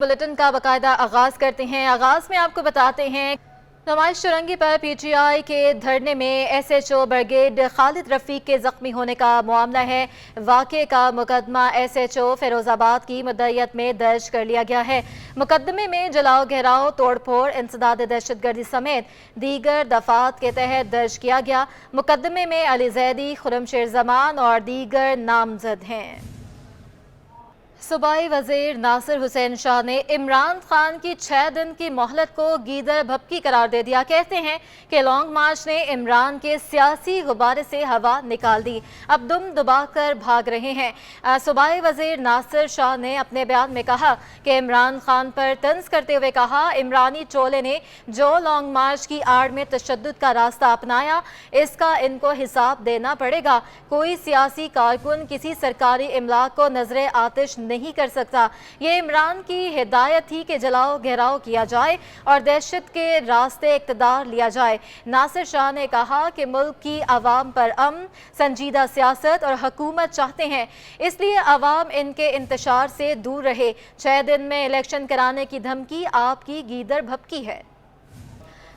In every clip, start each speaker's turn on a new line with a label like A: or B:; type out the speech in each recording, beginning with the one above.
A: Bulletin का बाकायदा आगाज करते हैं। आगाज में आपको बताते हैं नुमाइश चौरंगी पर पीटीआई के धरने में एसएचओ ब्रिगेड खालिद रफीक के जख्मी होने का मामला है। वाक़े का मुकदमा एसएचओ फिरोजाबाद की मुद्दईयत में दर्ज कर लिया गया है। मुकदमे में जलाओ घेराव, तोड़फोड़, इंसदाद दहशतगर्दी समेत दीगर दफात के तहत दर्ज किया गया। मुकदमे में अली जैदी, खुरमशेर जमान और दीगर नामजद हैं। सूबाई वजीर नासिर हुसैन शाह ने इमरान खान की 6 दिन की मोहलत को गीदड़ भपकी करार दे दिया। कहते हैं कि लॉन्ग मार्च ने इमरान के सियासी गुब्बारे से हवा निकाल दी, अब दुम दुबा कर भाग रहे हैं। सूबाई वजीर नासिर शाह ने अपने बयान में कहा कि इमरान खान पर तंज करते हुए कहा, इमरानी चोले ने जो लॉन्ग मार्च की आड़ में तशद्दुद का रास्ता अपनाया, इसका इनको हिसाब देना पड़ेगा। कोई सियासी कारकुन किसी सरकारी इमलाक को नजरे आतिश नहीं कर सकता। ये इमरान की हिदायत थी कि जलाओ घेराव किया जाए और दहशत के रास्ते इक़्तिदार लिया जाए। नासिर शाह ने कहा कि मुल्क की आवाम पर अमन, संजीदा सियासत और हुकूमत चाहते हैं, इसलिए आवाम इनके इंतशार से दूर रहे। 6 दिन में इलेक्शन कराने की धमकी आपकी गीदड़ भपकी है।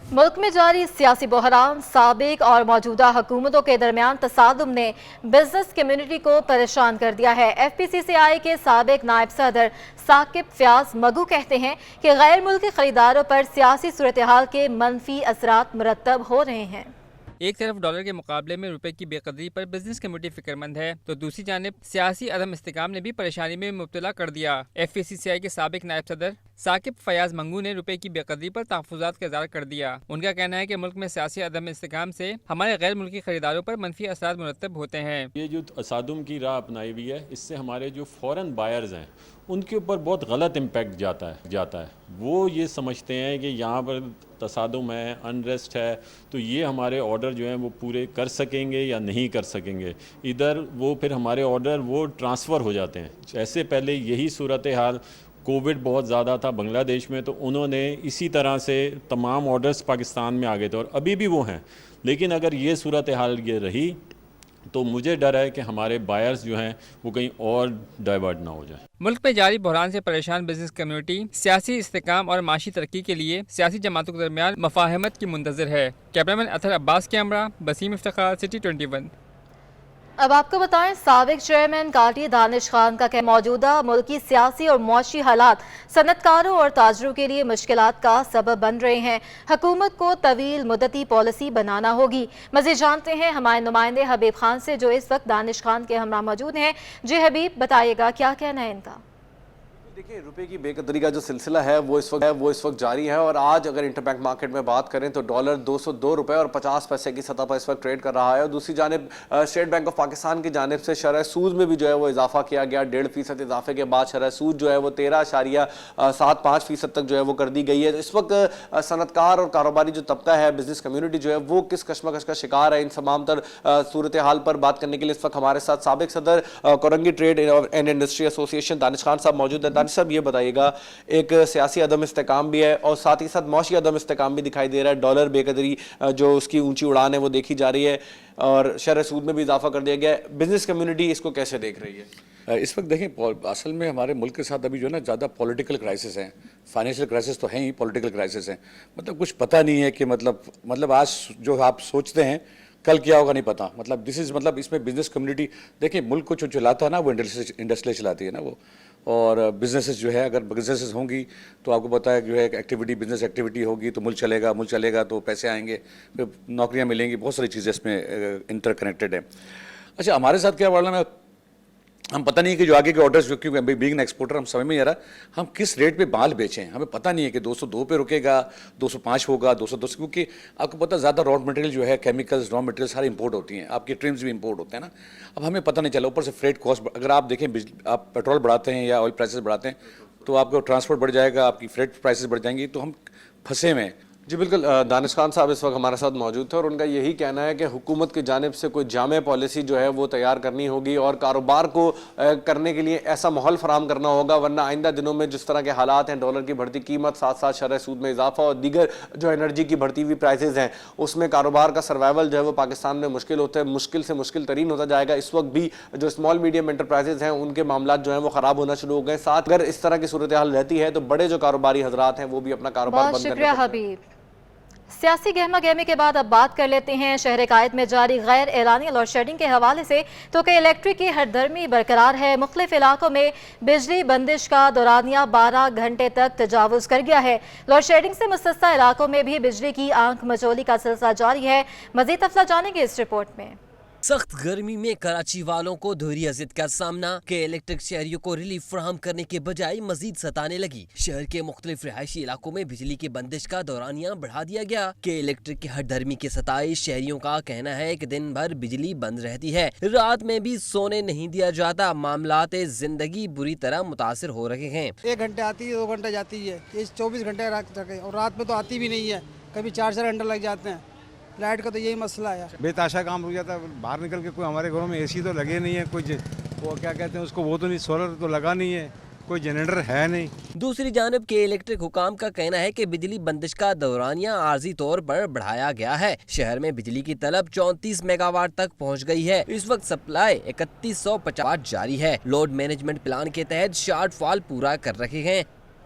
A: मुल्क में जारी सियासी बहरान, साबिक और मौजूदा हुकूमतों के दरमियान तसादुम ने बिजनेस कम्युनिटी को परेशान कर दिया है। FPCCI के साबिक नायब सदर साकिब फयाज मगू कहते हैं कि गैर मुल्की खरीदारों पर सियासी सूरत हाल के मनफी असरात मुरतब हो रहे हैं।
B: एक तरफ डॉलर के मुकाबले में रुपए की बेकदरी पर बिजनेस कम्युनिटी फिक्रमंद है, तो दूसरी जानिब सियासी अदम इस्तेकाम ने भी परेशानी में मुब्तला कर दिया। FPCCI के साबिक नायब सदर साकिब फयाज मंगू ने रुपए की बेकदरी पर तहफ़्फ़ुज़ात का इज़हार कर दिया। उनका कहना है कि मुल्क में सियासी अदम इस्तेकाम से हमारे गैर मुल्की खरीदारों पर मनफी असरात मुरतब होते हैं।
C: ये जो तसादुम की राह अपनाई हुई है, इससे हमारे जो फ़ॉरेन बायर्स हैं उनके ऊपर बहुत गलत इम्पैक्ट जाता है। वो ये समझते हैं कि यहाँ पर तसादुम है, अनरेस्ट है, तो ये हमारे ऑर्डर जो हैं वो पूरे कर सकेंगे या नहीं कर सकेंगे। इधर वो फिर हमारे ऑर्डर वो ट्रांसफ़र हो जाते हैं। जैसे पहले यही सूरत हाल, कोविड बहुत ज़्यादा था बांग्लादेश में, तो उन्होंने इसी तरह से तमाम ऑर्डर्स पाकिस्तान में आ गए थे और अभी भी वो हैं। लेकिन अगर ये सूरत हाल ये रही तो मुझे डर है कि हमारे बायर्स जो हैं वो कहीं और डाइवर्ट ना हो जाए।
B: मुल्क में जारी बहरान से परेशान बिजनेस कम्युनिटी सियासी इस्तेकाम और माशी तरक्की के लिए सियासी जमातों के दरमियान मफाहमत की मुंतज़िर है। कैमरामैन अथर अब्बास के हमरा, बसीम इफ्तिखार, सिटी 21।
A: अब आपको बताएं, साबिक चेयरमैन काटी दानिश खान का कहना, मौजूदा मुल्की सियासी और मुआशी हालात सनतकारों और ताजरों के लिए मुश्किलात का सबब बन रहे हैं। हुकूमत को तवील मुद्दती पॉलिसी बनाना होगी। मज़ीद जानते हैं हमारे नुमाइंदे हबीब खान से, जो इस वक्त दानिश खान के हमरा मौजूद हैं। जी हबीब, बताइएगा क्या कहना है इनका।
D: देखिए, रुपए की बेकदरी का जो सिलसिला है वो इस वक्त जारी है और आज अगर इंटरबैंक मार्केट में बात करें तो डॉलर 202 रुपए और 50 पैसे की सतह पर इस वक्त ट्रेड कर रहा है। और दूसरी जानिब स्टेट बैंक ऑफ पाकिस्तान की जानिब से शरह सूद में भी जो है वो इजाफा किया गया। 1.5% इजाफे के बाद शरह सूद जो है वो 13.75% तक जो है वो कर दी गई है। इस वक्त सनतकार और कारोबारी जो तबका है, बिजनेस कम्युनिटी जो है वो किस कशमकश का शिकार है, इन तमाम तर सूरत हाल पर बात करने के लिए इस वक्त हमारे साथ साबिक सदर Korangi trade and industry association Danish Khan साहब मौजूद है। सब ये बताइएगा, एक सियासी अदम इस्तेकाम भी है और साथ ही साथ मौशी अदम इस्तेकाम भी दिखाई दे रहा है। डॉलर बेकदरी जो उसकी ऊंची उड़ान है वो देखी जा रही है और शरह सूद में भी इजाफा कर दिया गया है। बिजनेस कम्युनिटी इसको कैसे देख रही है?
E: इस वक्त देखें, असल में हमारे मुल्क के साथ अभी जो है ना ज़्यादा पॉलिटिकल क्राइसिस हैं। फाइनेंशियल क्राइसिस तो है ही, पॉलिटिकल क्राइसिस हैं। मतलब कुछ पता नहीं है कि मतलब आज जो आप सोचते हैं कल क्या होगा नहीं पता। मतलब इसमें बिजनेस कम्युनिटी देखिए, मुल्क को जो चलाता है ना वो इंडस्ट्री चलाती है ना वो, और बिजनेसेस जो है, अगर बिजनेसेस होंगी तो आपको पता है जो है एक्टिविटी, बिजनेस एक्टिविटी होगी तो मुल्क चलेगा तो पैसे आएंगे, फिर नौकरियां मिलेंगी, बहुत सारी चीज़ें इसमें इंटरकनेक्टेड है। अच्छा, हमारे साथ क्या प्रॉब्लम है, हम पता नहीं है कि जो आगे के ऑर्डर्स जो, क्योंकि बीइंग एक्सपोर्टर हम समझ में नहीं आ रहा हम किस रेट पे माल बेचें। हमें पता नहीं है कि 202 पे रुकेगा, 205 होगा, 210, क्योंकि आपको पता है ज़्यादा रॉ मटेरियल जो है, केमिकल्स, रॉ मटेरियल सारे इंपोर्ट होती हैं, आपकी ट्रिम्स भी इंपोर्ट होते हैं ना। अब हमें पता नहीं चला, ऊपर से फ्रेट कॉस्ट, अगर आप देखें आप पेट्रोल बढ़ाते हैं या ऑयल प्राइसेस बढ़ाते हैं तो आपको ट्रांसपोर्ट बढ़ जाएगा, आपकी फ्रेट प्राइसेस बढ़ जाएंगी, तो हम फंसे में।
D: जी बिल्कुल, दानिश खान साहब इस वक्त हमारे साथ मौजूद थे और उनका यही कहना है कि हुकूमत की जानिब से कोई जामे पॉलिसी जो है वो तैयार करनी होगी और कारोबार को करने के लिए ऐसा माहौल फराहम करना होगा, वरना आइंदा दिनों में जिस तरह के हालात हैं, डॉलर की बढ़ती कीमत, साथ साथ शरह सूद में इजाफा और दीगर जो एनर्जी की बढ़ती हुई प्राइसेज हैं, उसमें कारोबार का सर्वाइवल जो है वो पाकिस्तान में मुश्किल होता है, मुश्किल से मुश्किल तरीन होता जाएगा। इस वक्त भी जो स्मॉल मीडियम एंटरप्राइजेज हैं उनके मामला जो हैं वो ख़राब होना शुरू हो गए। साथ अगर इस तरह की सूरत हाल रहती है तो बड़े जो कारोबारी हजरात हैं वो भी अपना कारोबार बंद
A: शुक्रिया हबीब। सियासी गहमा गहमी के बाद अब बात कर लेते हैं शहर कायद में जारी गैर एलानी लोड शेडिंग के हवाले से। तो कि इलेक्ट्रिक की हरदर्मी बरकरार है। मुख्तलिफ इलाकों में बिजली बंदिश का दौरानिया 12 घंटे तक तजावुज कर गया है। लोड शेडिंग से मुस्तस्ना इलाकों में भी बिजली की आंख मचोली का सिलसिला जारी है। मजीद तफसीलात जानेंगे इस रिपोर्ट में।
F: सख्त गर्मी में कराची वालों को दोहरी अजियत का सामना के इलेक्ट्रिक शहरियों को रिलीफ फराहम करने के बजाय मजीद सताने लगी। शहर के मुख्तलिफ रिहायशी इलाकों में बिजली की बंदिश का दौरानिया बढ़ा दिया गया। के इलेक्ट्रिक की हरदर्मी के सताइश शहरियों का कहना है कि दिन भर बिजली बंद रहती है, रात में भी सोने नहीं दिया जाता। मामलाते जिंदगी बुरी तरह मुतासिर हो रहे हैं।
G: 1 घंटे आती है, 2 घंटे जाती है, ये 24 घंटे और रात में तो आती भी नहीं है, कभी 4 घंटे लग जाते हैं। लाइट का तो यही मसला है।
H: बेताशा काम हो जाता है, बाहर निकल के कोई हमारे घरों में एसी तो लगे नहीं है, कोई वो क्या कहते हैं उसको, वो तो नहीं, सोलर तो लगा नहीं है, कोई जनरेटर है नहीं।
F: दूसरी जानब के इलेक्ट्रिक हुकाम का कहना है कि बिजली बंदिश का दौरानिया आर्जी तौर पर बढ़ाया गया है। शहर में बिजली की तलब 34 मेगावाट तक पहुंच गई है। इस वक्त सप्लाई 3150 वाट जारी है। लोड मैनेजमेंट प्लान के तहत शॉर्टफॉल पूरा कर रहे हैं।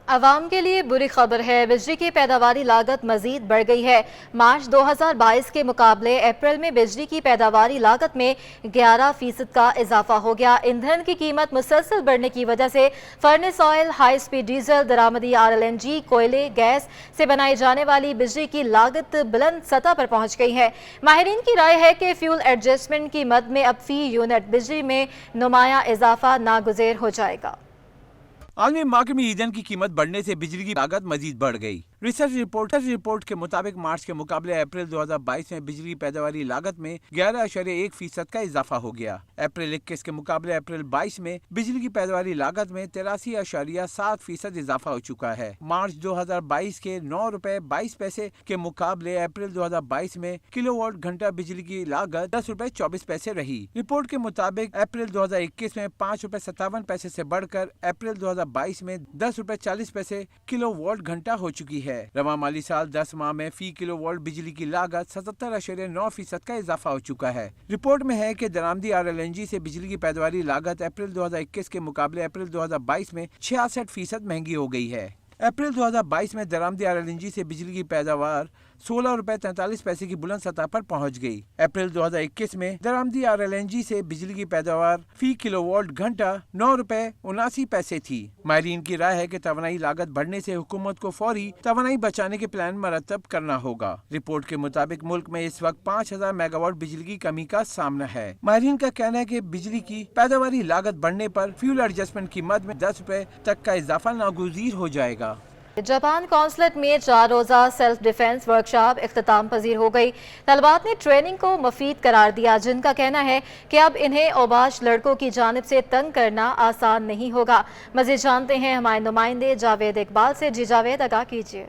A: अवाम के लिए बुरी खबर है, बिजली की पैदावारी लागत मजीद बढ़ गई है। मार्च 2022 के मुकाबले अप्रैल में बिजली की पैदावारी लागत में 11% का इजाफा हो गया। ईंधन की कीमत मुसलसल बढ़ने की वजह से furnace oil, high speed diesel, दरामदी RLNG, कोयले, गैस से बनाई जाने वाली बिजली की लागत बुलंद सतह पर पहुंच गई है। माहिरीन की राय है कि फ्यूल एडजस्टमेंट की मद में अब फी यूनिट बिजली में नुमाया इजाफा नागुज़ेर हो जाएगा।
I: आलमी मार्केट में ईंधन की कीमत बढ़ने से बिजली की लागत मजीद बढ़ गई। रिसर्च रिपोर्ट के मुताबिक मार्च के मुकाबले अप्रैल 2022 में बिजली की पैदावारी लागत में 11.1% का इजाफा हो गया। अप्रैल 21 के मुकाबले अप्रैल 22 में बिजली की पैदावारी लागत में 83.7% इजाफा हो चुका है। मार्च 2022 के 9 रुपए 22 पैसे के मुकाबले अप्रैल 2022 में किलोवाट घंटा बिजली की लागत 10 रुपए 24 पैसे रही। रिपोर्ट के मुताबिक अप्रैल 2021 में 5 रुपए 57 पैसे से बढ़कर अप्रैल 2022 में 10 रुपए 40 पैसे किलोवाट घंटा हो चुकी है। रवा माली साल 10 माह में फी किलोवाट बिजली की लागत 77.9% का इजाफा हो चुका है। रिपोर्ट में है कि दरामदी RLNG से बिजली की पैदावारी लागत अप्रैल 2021 के मुकाबले अप्रैल 2022 में 66% महंगी हो गई है। अप्रैल 2022 में दरामदी RLNG से बिजली की पैदावार 16 रुपए 43 पैसे की बुलंद सतह पर पहुंच गई। अप्रैल 2021 में दरामदी RLNG से बिजली की पैदावार फी किलोवाट घंटा 9 रुपए 79 पैसे थी। माहिरीन की राय है कि तवानाई लागत बढ़ने से हुकूमत को फौरी तवानाई बचाने के प्लान मरतब करना होगा। रिपोर्ट के मुताबिक मुल्क में इस वक्त 5000 मेगावाट बिजली की कमी का सामना है। माहिरीन का कहना है कि बिजली की पैदावारी लागत बढ़ने पर फ्यूल एडजस्टमेंट की मद में 10 रुपए तक का इजाफा नागुज़ीर हो जाएगा।
A: जापान कौंसलेट में 4 रोज़ा सेल्फ डिफेंस वर्कशॉप इख्तिताम पजीर हो गई। तलबात ने ट्रेनिंग को मुफीद करार दिया, जिनका कहना है कि अब इन्हें औबाश लड़कों की जानिब से तंग करना आसान नहीं होगा। मज़ीद जानते हैं हमारे नुमाइंदे जावेद इकबाल से। जी जावेद, आगाह कीजिए।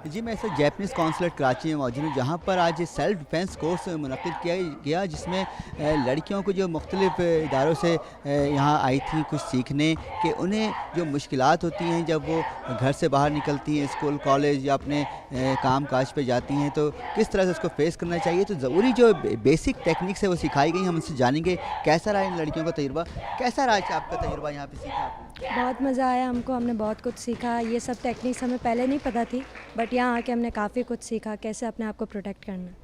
J: जी, मैं इस जैपनीज़ कॉन्सुलेट कराची में मौजूद हूँ, जहाँ पर आज सेल्फ डिफेंस कोर्स मुनक़िद किया गया, जिसमें लड़कियों को जो मुख्तलिफ़ इदारों से यहाँ आई थी कुछ सीखने कि उन्हें जो मुश्किलात होती हैं जब वो घर से बाहर निकलती हैं, स्कूल कॉलेज या अपने काम काज पे जाती हैं, तो किस तरह से उसको फेस करना चाहिए। तो ज़रूरी जो बेसिक टेक्निक्स है वो सिखाई गई। हम उनसे जानेंगे कैसा रहा इन लड़कियों का तजुर्बा, कैसा रहा आपका तजुर्बा यहाँ पर सीखा आपने?
K: बहुत मज़ा आया हमको, हमने बहुत कुछ सीखा। ये सब टेक्निक्स हमें पहले नहीं पता थी, बट यहाँ आके हमने काफ़ी कुछ सीखा कैसे अपने आप को प्रोटेक्ट करना।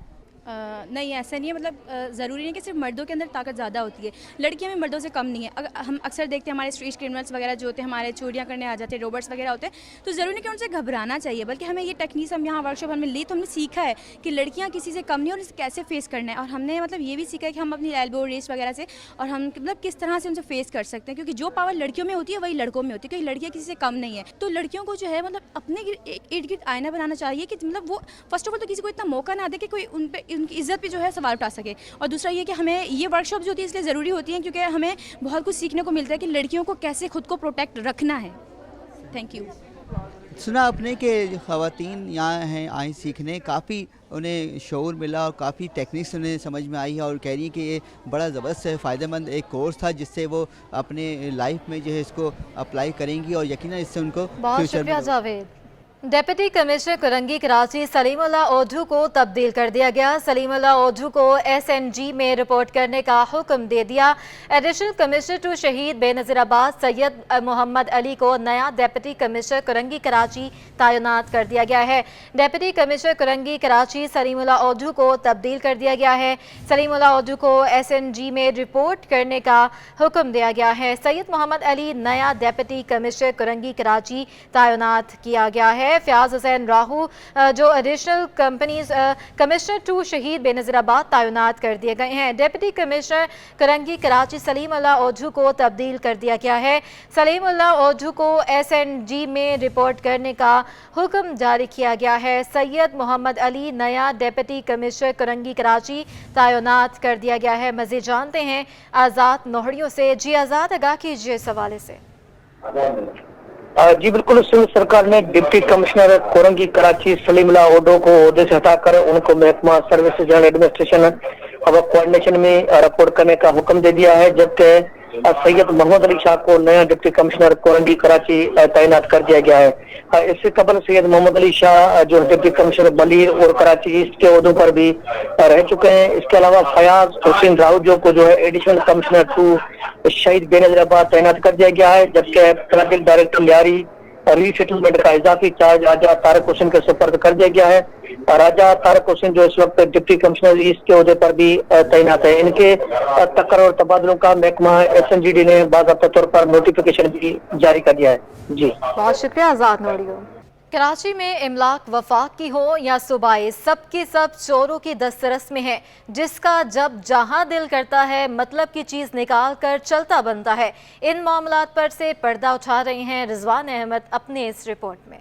L: नहीं, ऐसा नहीं है, मतलब ज़रूरी नहीं कि सिर्फ मर्दों के अंदर ताकत ज़्यादा होती है, लड़कियां भी मर्दों से कम नहीं है। हम अक्सर देखते हैं हमारे स्ट्रीट क्रिमिनल्स वगैरह जो होते हैं, हमारे चोरियां करने आ जाते हैं, रोबर्ट्स वगैरह होते हैं, तो ज़रूरी नहीं कि उनसे घबराना चाहिए, बल्कि हमें ये टेक्निक्स हम यहाँ वर्कशॉप हमने ली तो हमने सीखा है कि लड़कियाँ किसी से कम नहीं और इसे कैसे फेस करना है। और हमने मतलब ये भी सीखा है कि हम अपनी एल्बो रेस वगैरह से और हम मतलब किस तरह से उनसे फेस कर सकते हैं, क्योंकि जो पावर लड़कियों में होती है वही लड़कों में होती है, क्योंकि लड़कियाँ किसी से कम नहीं है। तो लड़कियों को जो है मतलब अपने इर्द गिर्द आईना बनाना चाहिए कि मतलब वो फर्स्ट ऑफ ऑल तो किसी को इतना मौका ना दे कि कोई उन पर उनकी इज्जत पे जो है सवाल उठा सके। और दूसरा ये कि हमें ये वर्कशॉप जो होती है इसलिए ज़रूरी होती है क्योंकि हमें बहुत कुछ सीखने को मिलता है कि लड़कियों को कैसे खुद को प्रोटेक्ट रखना है। Thank you.
J: سنا آپ نے کہ جو خواتین یہاں ہیں آئیں سیکھنے، کافی انہیں شعور ملا اور کافی ٹیکنکس انہیں سمجھ میں آئی ہے اور کہہ رہی ہیں کہ یہ بڑا زبردست فائدہ مند ایک کورس تھا جس سے وہ اپنے لائف میں جو ہے اس کو اپلائی کریں گی اور یقیناً اس سے ان کو
A: بہت شکریہ جاوید۔ ڈپٹی کمشنر کرنگی کراچی سلیم اللہ اوڈھو کو تبدیل کر دیا گیا۔ سلیم اللہ اوڈھو کو SNG میں رپورٹ کرنے کا حکم دے دیا۔ ایڈیشنل کمشنر ٹو شہید بے نظیر آباد سید محمد علی کو نیا ڈپٹی کمشنر کرنگی کراچی تعینات کر دیا گیا ہے۔ ڈپٹی کمشنر کرنگی کراچی سلیم اللہ اوڈھو کو تبدیل کر دیا گیا ہے۔ سلیم اللہ اوڈھو کو SNG میں رپورٹ کرنے کا حکم دیا گیا ہے۔ سید محمد علی نیا ڈپٹی کمشنر کرنگی کراچی تعینات کیا گیا ہے۔ فیاض حسین راہو جو ایڈیشنل کمشنر ٹو شہید بے نظیر آباد تعینات کر دیے گئے ہیں۔ ڈپٹی کمشنر کرنگی کراچی سلیم اللہ اوڈھو کو تبدیل کر دیا گیا ہے۔ سلیم اللہ اوڈھو کو SNG میں رپورٹ کرنے کا حکم جاری کیا گیا ہے۔ سید محمد علی نیا ڈپٹی کمشنر کرنگی کراچی تعینات کر دیا گیا ہے۔ مزید جانتے ہیں آزاد نوہڑیوں سے۔ جی آزاد، آگاہ کیجیے اس حوالے سے۔
M: جی بالکل، سندھ سرکار نے ڈپٹی کمشنر کورنگی کراچی سلیم اللہ اوڈھو کو عہدے سے ہٹا کر ان کو محکمہ سروس جنرل ایڈمنسٹریشن اور کوآرڈینیشن میں رپورٹ کرنے کا حکم دے دیا ہے، جبکہ سید محمد علی شاہ کو نیا ڈپٹی کمشنر کورنگی کراچی تعینات کر دیا گیا ہے۔ اس سے قبل سید محمد علی شاہ جو ڈپٹی کمشنر بلیر اور کراچی ایسٹ کے عہدوں پر بھی رہ چکے ہیں۔ اس کے علاوہ فیاض حسین راہو جو کو جو ہے ایڈیشنل کمشنر ٹو شہید بے نظیر آباد تعینات کر دیا گیا ہے، جبکہ پروجیکٹ ڈائریکٹر لیاری ری سیٹلمنٹ کا اضافی چارج راجہ طارق حسین کے سپرد کر دیا گیا ہے۔ راجہ طارق حسین جو اس وقت ڈپٹی کمشنر ایسٹ کے عہدے پر بھی تعینات ہے، ان کے تقرر اور تبادلوں کا محکمہ SNGD نے باضابطہ طور پر نوٹیفیکیشن بھی جاری کر دیا ہے۔ جی
A: بہت شکریہ آزاد نوڑیوں۔ کراچی میں املاک وفاق کی ہو یا صوبائی، سب کی سب چوروں کی دسترس میں ہے، جس کا جب جہاں دل کرتا ہے مطلب کی چیز نکال کر چلتا بنتا ہے۔ ان معاملات پر سے پردہ اٹھا رہے ہیں رضوان احمد اپنے اس رپورٹ میں۔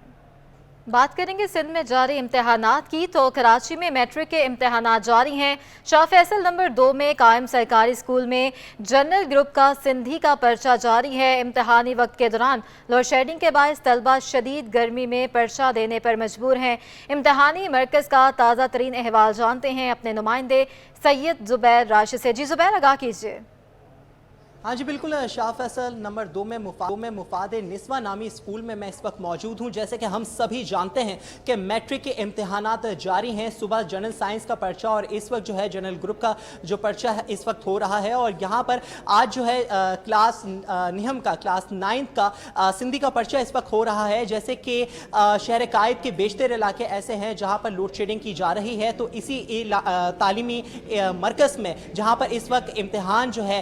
A: بات کریں گے سندھ میں جاری امتحانات کی تو کراچی میں میٹرک کے امتحانات جاری ہیں۔ شاہ فیصل نمبر 2 میں قائم سرکاری اسکول میں جنرل گروپ کا سندھی کا پرچہ جاری ہے۔ امتحانی وقت کے دوران لوڈ شیڈنگ کے باعث طلبہ شدید گرمی میں پرچہ دینے پر مجبور ہیں۔ امتحانی مرکز کا تازہ ترین احوال جانتے ہیں اپنے نمائندے سید زبیر راشد سے۔ جی زبیر، آگاہ کیجیے۔
N: ہاں جی بالکل، شاہ فیصل نمبر 2 میں مفاد نسواں نامی اسکول میں میں اس وقت موجود ہوں۔ جیسے کہ ہم سبھی جانتے ہیں کہ میٹرک کے امتحانات جاری ہیں۔ صبح جنرل سائنس کا پرچہ اور اس وقت جو ہے جنرل گروپ کا جو پرچہ ہے اس وقت ہو رہا ہے، اور یہاں پر آج جو ہے کلاس 9 کا سندھی کا پرچہ اس وقت ہو رہا ہے۔ جیسے کہ شہر قائد کے بیشتر علاقے ایسے ہیں جہاں پر لوڈ شیڈنگ کی جا رہی ہے، تو اسی تعلیمی مرکز میں جہاں پر اس وقت امتحان جو ہے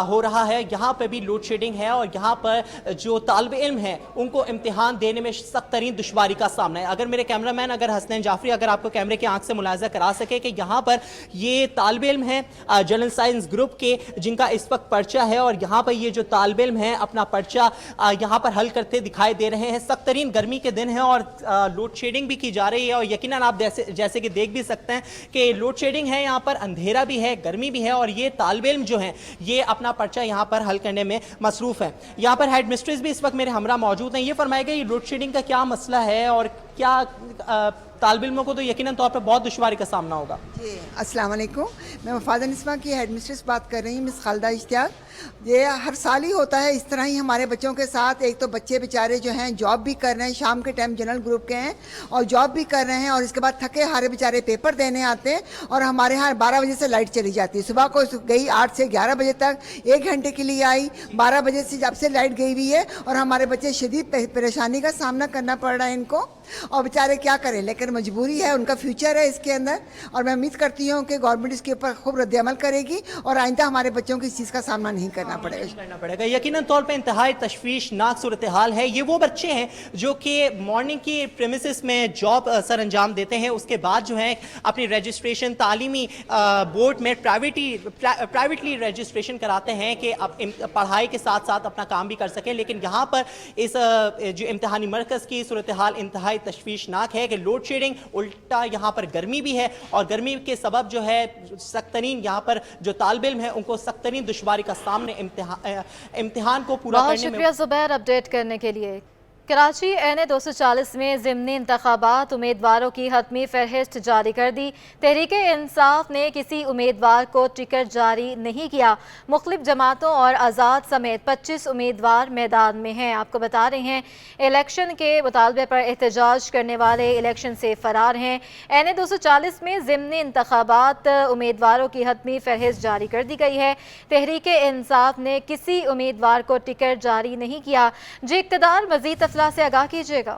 N: ہو رہا ہے، یہاں پہ بھی لوڈ شیڈنگ ہے اور یہاں پر جو طالب علم ہیں ان کو امتحان دینے میں سخت ترین دشواری کا سامنا ہے۔ اگر میرے کیمرامین حسنین جعفری اگر آپ کو کیمرے کی آنکھ سے ملاحظہ کرا سکے کہ یہاں پر یہ طالب علم ہیں جنرل سائنس گروپ کے جن کا اس وقت پرچہ ہے، اور یہاں پر یہ جو طالب علم ہیں اپنا پرچہ یہاں پر حل کرتے دکھائی دے رہے ہیں۔ سخت ترین گرمی کے دن ہیں اور لوڈ شیڈنگ بھی کی جا رہی ہے، اور یقیناً آپ جیسے کہ دیکھ بھی سکتے ہیں کہ لوڈ شیڈنگ ہے، یہاں پر اندھیرا بھی ہے، گرمی بھی ہے، اور یہ طالب علم جو ہیں یہ اپنا پرچہ یہاں پر حل کرنے میں مصروف ہیں۔ یہاں پر ہیڈ مسٹریس بھی اس وقت میرے ہمراہ موجود ہیں۔ یہ فرمائے گا یہ لوڈ شیڈنگ کا کیا مسئلہ ہے اور کیا طالب علموں کو تو یقیناً طور پر بہت دشواری کا سامنا ہوگا؟
O: جی السلام علیکم، میں مفاد نسواں کی ہیڈ مسٹریس بات کر رہی ہوں، مس خالدہ اشتیاق۔ یہ ہر سال ہی ہوتا ہے اس طرح ہی ہمارے بچوں کے ساتھ۔ ایک تو بچے بیچارے جو ہیں جاب بھی کر رہے ہیں، شام کے ٹائم جنرل گروپ کے ہیں اور جاب بھی کر رہے ہیں، اور اس کے بعد تھکے ہارے بیچارے پیپر دینے آتے ہیں، اور ہمارے ہاں 12 بجے سے لائٹ چلی جاتی ہے۔ صبح کو گئی 8 سے 11 بجے تک، 1 گھنٹے کے لیے آئی، 12 بجے سے جب سے لائٹ گئی ہوئی ہے، اور ہمارے بچے شدید پریشانی کا سامنا کرنا پڑ رہا ہے ان کو، اور بیچارے کیا کریں، لیکن مجبوری ہے، ان کا فیوچر ہے اس کے اندر، اور میں امید کرتی ہوں کہ گورنمنٹ اس کے اوپر خوب رد عمل کرے گی اور آئندہ ہمارے بچوں کو اس چیز کا سامنا نہیں کرنا پڑے گا۔
N: یقیناً طور پہ انتہائی تشویشناک صورتحال ہے۔ یہ وہ بچے ہیں جو کہ مارننگ کی پریمیسز میں جاب سر انجام دیتے ہیں، اس کے بعد جو ہے اپنی رجسٹریشن تعلیمی بورڈ میں پرائیویٹلی رجسٹریشن کراتے ہیں کہ پڑھائی کے ساتھ ساتھ اپنا کام بھی کر سکیں، لیکن یہاں پر اس جو امتحانی مرکز کی صورتحال انتہائی تشویشناک ہے کہ لوڈ شیڈنگ الٹا یہاں پر گرمی بھی ہے، اور گرمی کے سبب جو ہے سخت ترین یہاں پر جو طالب علم ہیں ان کو سخت ترین دشواری کا سامنے امتحان کو پورا کرنے میں۔
A: بہت شکریہ زبیر اپڈیٹ کرنے کے لیے۔ कराची एन 240 में ज़िमनी इंतखाबात उम्मीदवारों की हतमी फहरिस्त जारी कर दी। तहरीक इंसाफ ने किसी उम्मीदवार को टिकट जारी नहीं किया। मुख्तलिफ जमातों और आज़ाद समेत 25 उम्मीदवार मैदान में हैं। आपको बता रहे हैं इलेक्शन के मुतालबे पर एहतजाज करने वाले इलेक्शन से फरार हैं। एन 240 में ज़िमनी इंतखाबात उम्मीदवारों की हतमी फहरिस्त जारी कर दी गई है। तहरीक इंसाफ ने किसी उम्मीदवार को टिकट जारी नहीं किया। जी इक़्तिदार मज़ीद से आगाह कीजिएगा।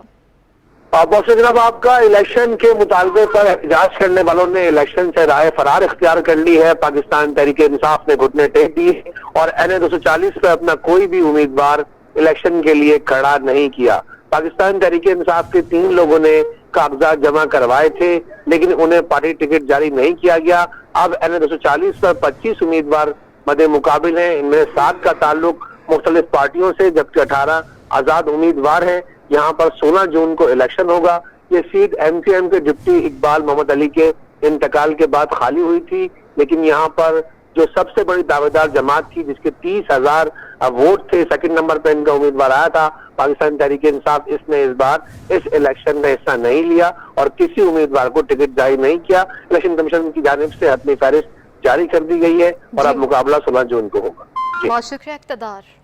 M: मौसम जनाब, आपका इलेक्शन के मुतालबे पर एहतजाज करने वालों ने इलेक्शन से राह फरार इख्तियार कर ली है। पाकिस्तान तहरीक इंसाफ ने घुटने टेक दिए और एन 240 पर अपना कोई भी उम्मीदवार इलेक्शन के लिए खड़ा नहीं किया। पाकिस्तान तहरीक इंसाफ के 3 लोगों ने कागजात जमा करवाए थे लेकिन उन्हें पार्टी टिकट जारी नहीं किया गया। अब एन 240 पर 25 उम्मीदवार मदे मुकाबिल हैं। इनमें 7 का ताल्लुक मुख्तलिफ पार्टियों से जबकि 18 आजाद उम्मीदवार हैं। यहाँ पर 16 जून को इलेक्शन होगा। ये सीट MQM के डिप्टी इकबाल मोहम्मद अली के इंतकाल के बाद खाली हुई थी, लेकिन यहाँ पर जो सबसे बड़ी दावेदार जमात थी जिसके 30,000 वोट थे, सेकंड नंबर पे इनका उम्मीदवार आया था पाकिस्तान तहरीक इंसाफ, इसने इस बार इस इलेक्शन में हिस्सा नहीं लिया और किसी उम्मीदवार को टिकट जारी नहीं किया। इलेक्शन कमीशन की जानिब से हतमी फहरिस्त जारी कर दी गई है और अब मुकाबला 16 जून को होगा।
A: बहुत शुक्रिया इक़्तिदार।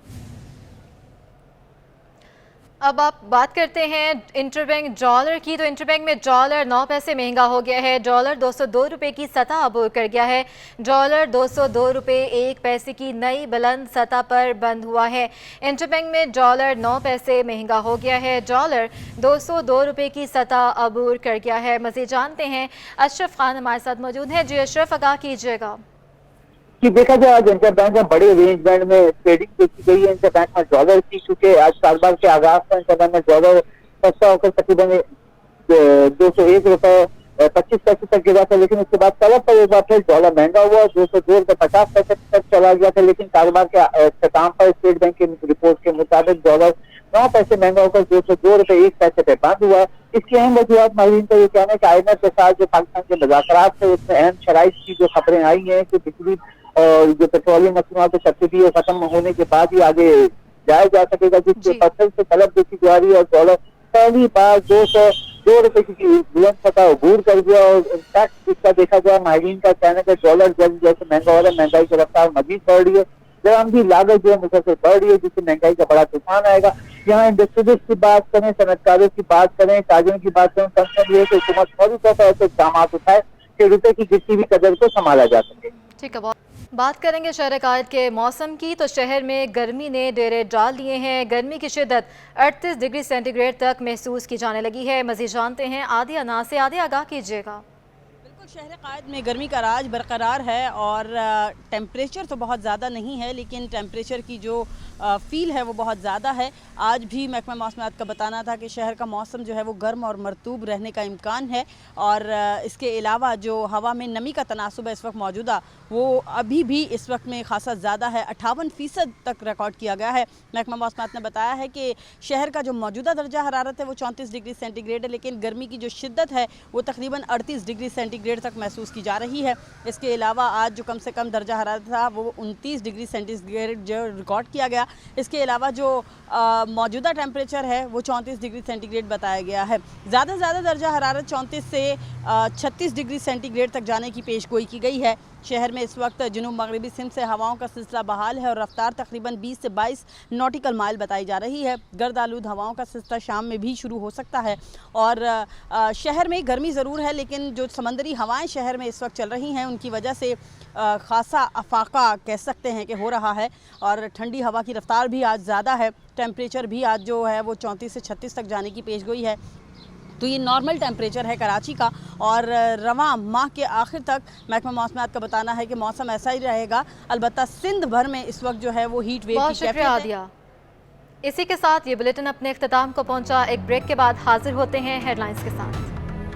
A: अब आप बात करते हैं इंटरबैंक डॉलर की, तो इंटरबैंक में डॉलर 9 पैसे महंगा हो गया है। डॉलर 202 रुपये की सतह अबूर कर गया है। डॉलर 202 रुपये 1 पैसे की नई बुलंद सतह पर बंद हुआ है। इंटरबैंक में डॉलर 9 पैसे महंगा हो गया है। डॉलर 202 रुपये की सतह अबूर कर गया है। मज़ीद जानते हैं, अशरफ खान हमारे साथ मौजूद हैं। जी अशरफ, आगाह कीजिएगा।
P: कि देखा जाए आज इंटरबैंक में बड़े अरेंजमेंट में ट्रेडिंग देखी गई है इंटरबैंक में डॉलर की, चूंकि आज कारोबार के आगाज पर इंटरबैंक में डॉलर सस्ता होकर तकरीबन 201 रुपये 25 पैसे तक गिरा था, लेकिन उसके बाद तलब पर एक बार फिर डॉलर महंगा हुआ, 202 रुपये 50 पैसे तक चला गया था। लेकिन कारोबार के अख्ताम पर स्टेट बैंक की रिपोर्ट के मुताबिक डॉलर 9 पैसे महंगा होकर 202 रुपये 1 पैसे पे बंद हुआ। इसकी अहम वजूहत माहिरीन का ये कहना है कि IMF के साथ जो पाकिस्तान के मुज़ाकरात थे उसमें अहम शराइत की जो खबरें आई हैं कि बिजली और जो पेट्रोलियम मसनूआत सब्सिडी खत्म होने के बाद ही आगे जाया जा सकेगा, जिसके पत्थर से तलब देखी जा रही है और डॉलर पहली बार 202 रुपये की बुलंद सतह अबूर कर गया। और इनफैक्ट इसका देखा जाए माहिरीन का कहना है कि डॉलर जल्द जैसे महंगा हो रहा है, महंगाई की रफ्तार मजीद बढ़ रही है, जब की लागत जो है मुसलसल बढ़ रही है, जिससे महंगाई का बड़ा तूफान आएगा। यहाँ इंडस्ट्रियलिस्ट की बात करें, सनतकारों की बात करें, ताजिरों की बात करें, कंसर्न ये है कि हुकूमत फौरी तौर पर ऐसे इक़दाम उठाए कि रुपये की गिरती हुई कदर को संभाला जा सके।
A: ठीक है, बात करेंगे शहर कायद के मौसम की, तो शहर में गर्मी ने डेरे डाल दिए हैं। गर्मी की शिद्दत 38 डिग्री सेंटीग्रेड तक महसूस की जाने लगी है। मज़ीद जानते हैं आदि अना से। आदि, आगाह कीजिएगा।
Q: शहर कायद में गर्मी का राज बरकरार है और टेम्परेचर तो बहुत ज़्यादा नहीं है, लेकिन टेम्परेचर की जो फ़ील है वो बहुत ज़्यादा है। आज भी महकमा मौसमियात का बताना था कि शहर का मौसम जो है वो गर्म और मरतूब रहने का इम्कान है और इसके अलावा जो हवा में नमी का तनासुब है इस वक्त मौजूदा, वो अभी भी इस वक्त में खासा ज़्यादा है। 58% तक रिकॉर्ड किया गया है। महकमा मौसमियात ने बताया है कि शहर का जो मौजूदा दर्जा हरारत है वो 34 डिग्री सेंटीग्रेड है, लेकिन गर्मी की जो शिद्दत है वो तकरीबन 38 डिग्री सेंटीग्रेड तक महसूस की जा रही है। इसके अलावा आज जो कम से कम दर्जा हरारत था वो 29 डिग्री सेंटीग्रेड जो रिकॉर्ड किया गया। इसके अलावा जो मौजूदा टेम्परेचर है वो 34 डिग्री सेंटीग्रेड बताया गया है। ज़्यादा से ज़्यादा दर्जा हरारत 34 से 36 डिग्री सेंटीग्रेड तक जाने की पेशगोई की गई है। शहर में इस वक्त जुनूब मगरबी सिंध से हवाओं का सिलसिला बहाल है और रफ्तार तकरीबन 20 से 22 नॉटिकल माइल बताई जा रही है। गर्द आलूद हवाओं का सिलसिला शाम में भी शुरू हो सकता है और शहर में गर्मी ज़रूर है, लेकिन जो समंदरी हवाएं शहर में इस वक्त चल रही हैं उनकी वजह से ख़ासा अफाका कह सकते हैं कि हो रहा है और ठंडी हवा की रफ्तार भी आज ज़्यादा है। टेम्परेचर भी आज जो है वो 34 से 36 तक जाने की पेशगोई है। तो ये नॉर्मल टेम्परेचर है कराची का और रवां माह के आखिर तक महकमा मौसमियात का बताना है कि मौसम ऐसा ही रहेगा। अलबत्ता सिंध भर में इस वक्त जो है वो हीट वेव की कैफियत है।
A: इसी के साथ ये बुलेटिन अपने इख्तिताम को पहुंचा। एक ब्रेक के बाद हाजिर होते हैं हेडलाइंस के साथ।